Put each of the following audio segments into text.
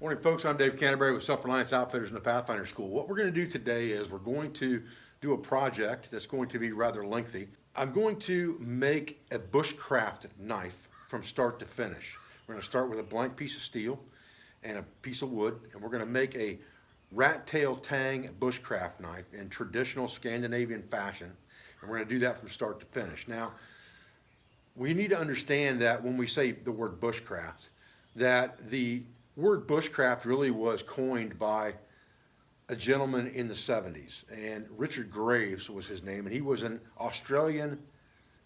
Morning folks, I'm Dave Canterbury with Self-Reliance Outfitters in the Pathfinder School. What we're going to do today is we're going to do a project that's going to be rather lengthy. I'm going to make a bushcraft knife from start to finish. We're going to start with a blank piece of steel and a piece of wood, and we're going to make a rat tail tang bushcraft knife in traditional Scandinavian fashion, and we're going to do that from start to finish. Now, we need to understand that when we say the word bushcraft, that the word bushcraft really was coined by a gentleman in the 70s, and Richard Graves was his name, and he was an Australian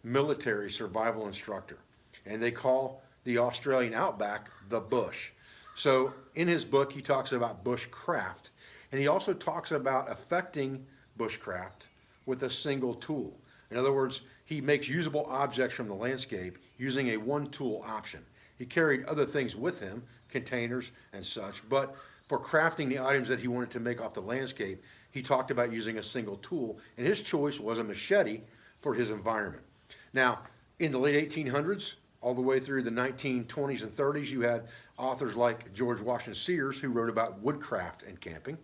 military survival instructor, and they call the Australian outback the bush. So in his book he talks about bushcraft, and he also talks about affecting bushcraft with a single tool. In other words, he makes usable objects from the landscape using a one-tool option. He carried other things with him, containers and such, but for crafting the items that he wanted to make off the landscape, he talked about using a single tool, and his choice was a machete for his environment. Now, in the late 1800s, all the way through the 1920s and 30s, you had authors like George Washington Sears, who wrote about woodcraft and camping.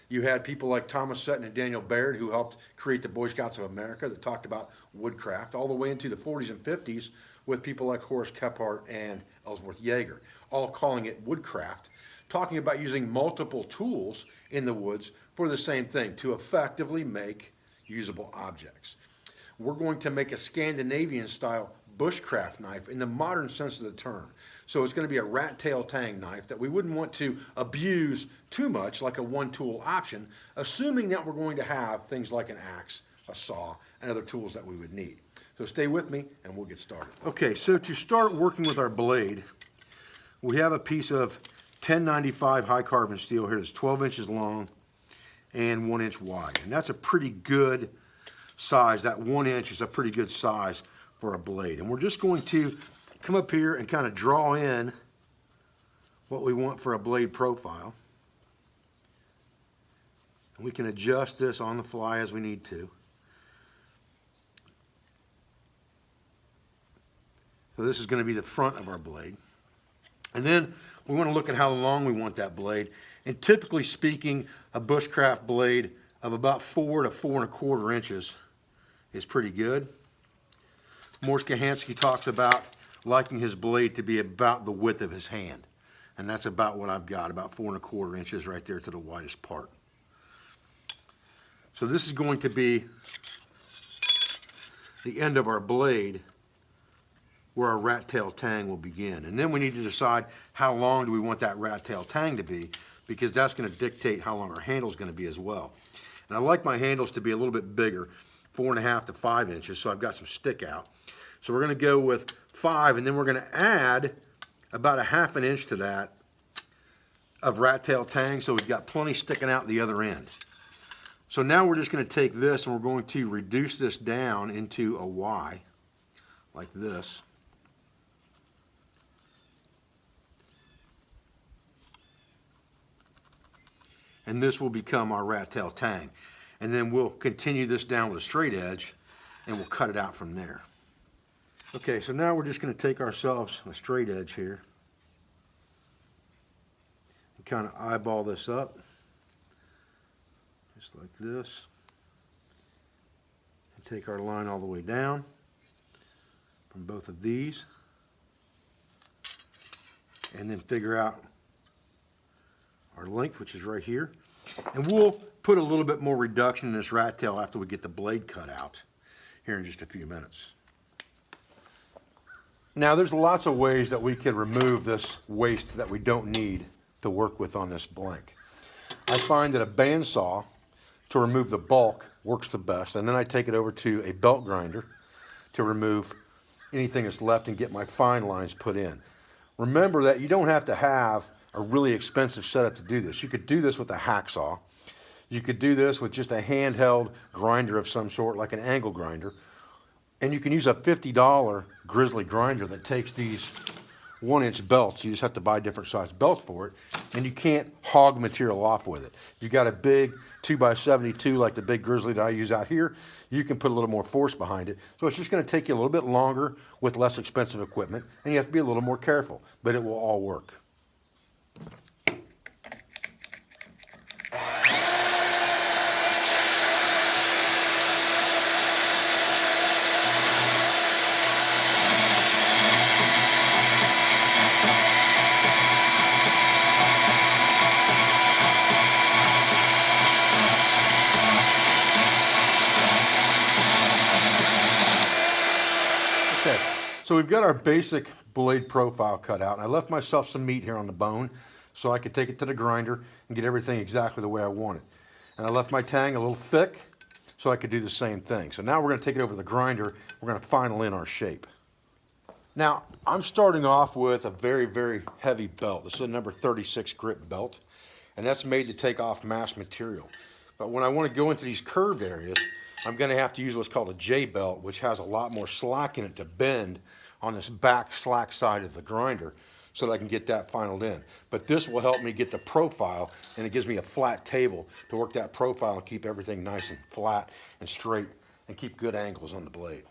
You had people like Thomas Sutton and Daniel Baird, who helped create the Boy Scouts of America, that talked about woodcraft, all the way into the 40s and 50s with people like Horace Kephart and Ellsworth Yeager, all calling it woodcraft, talking about using multiple tools in the woods for the same thing, to effectively make usable objects. We're going to make a Scandinavian style bushcraft knife in the modern sense of the term. So it's going to be a rat tail tang knife that we wouldn't want to abuse too much, like a one tool option, assuming that we're going to have things like an axe, a saw, and other tools that we would need. So stay with me and we'll get started. Okay, so to start working with our blade, we have a piece of 1095 high carbon steel here that's 12 inches long and 1 inch wide. And that's a pretty good size. That 1 inch is a pretty good size for a blade. And we're just going to come up here and kind of draw in what we want for a blade profile. And we can adjust this on the fly as we need to. So this is going to be the front of our blade. And then we want to look at how long we want that blade. And typically speaking, a bushcraft blade of about 4 to 4 1/4 inches is pretty good. Morse Kahansky talks about liking his blade to be about the width of his hand. And that's about what I've got, about 4 1/4 inches right there to the widest part. So this is going to be the end of our blade, where our rat tail tang will begin. And then we need to decide how long do we want that rat tail tang to be, because that's going to dictate how long our handle is going to be as well. And I like my handles to be a little bit bigger, 4 1/2 to 5 inches, so I've got some stick out. So we're going to go with 5, and then we're going to add about 1/2 inch to that of rat tail tang, so we've got plenty sticking out the other end. So now we're just going to take this and we're going to reduce this down into a Y, like this. And this will become our rat tail tang. And then we'll continue this down with a straight edge and we'll cut it out from there. Okay, so now we're just going to take ourselves a straight edge here and kind of eyeball this up, just like this, and take our line all the way down from both of these, and then figure out our length, which is right here. And we'll put a little bit more reduction in this rat tail after we get the blade cut out here in just a few minutes. Now there's lots of ways that we can remove this waste that we don't need to work with on this blank. I find that a bandsaw to remove the bulk works the best, and then I take it over to a belt grinder to remove anything that's left and get my fine lines put in. Remember that you don't have to have a really expensive setup to do this. You could do this with a hacksaw. You could do this with just a handheld grinder of some sort, like an angle grinder. And you can use a $50 grizzly grinder that takes these 1 inch belts. You just have to buy different size belts for it. And you can't hog material off with it. If you've got a big 2x72 like the big grizzly that I use out here, you can put a little more force behind it. So it's just going to take you a little bit longer with less expensive equipment, and you have to be a little more careful, but it will all work. So we've got our basic blade profile cut out, and I left myself some meat here on the bone so I could take it to the grinder and get everything exactly the way I want it. And I left my tang a little thick so I could do the same thing. So now we're going to take it over the grinder. We're going to final in our shape. Now, I'm starting off with a very, very heavy belt. This is a number 36 grip belt, and that's made to take off mass material. But when I want to go into these curved areas, I'm going to have to use what's called a J belt, which has a lot more slack in it to bend on this back slack side of the grinder so that I can get that finaled in. But this will help me get the profile, and it gives me a flat table to work that profile and keep everything nice and flat and straight and keep good angles on the blade.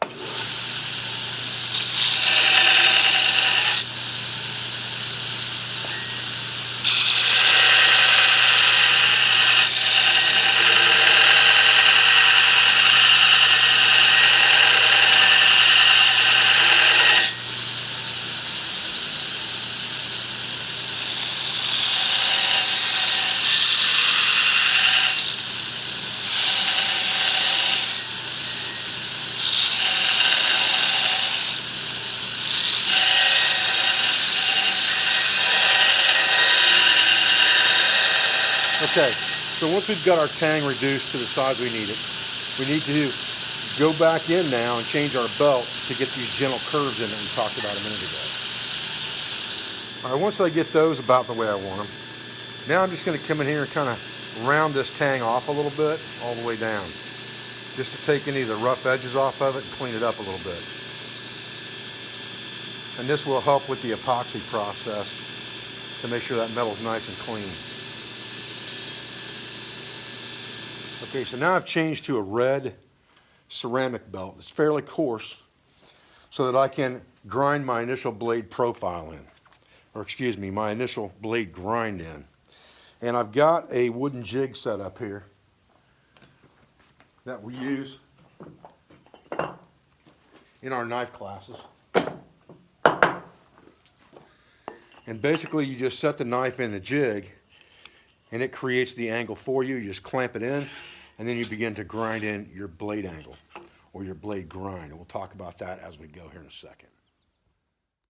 Okay, so once we've got our tang reduced to the size we need it, we need to go back in now and change our belt to get these gentle curves in that we talked about a minute ago. All right, once I get those about the way I want them, now I'm just going to come in here and kind of round this tang off a little bit, all the way down, just to take any of the rough edges off of it and clean it up a little bit. And this will help with the epoxy process to make sure that metal's nice and clean. Okay, so now I've changed to a red ceramic belt. It's fairly coarse so that I can grind my initial blade profile in, or excuse me, my initial blade grind in. And I've got a wooden jig set up here that we use in our knife classes. And basically you just set the knife in the jig and it creates the angle for you. You just clamp it in, and then you begin to grind in your blade angle or your blade grind. And we'll talk about that as we go here in a second.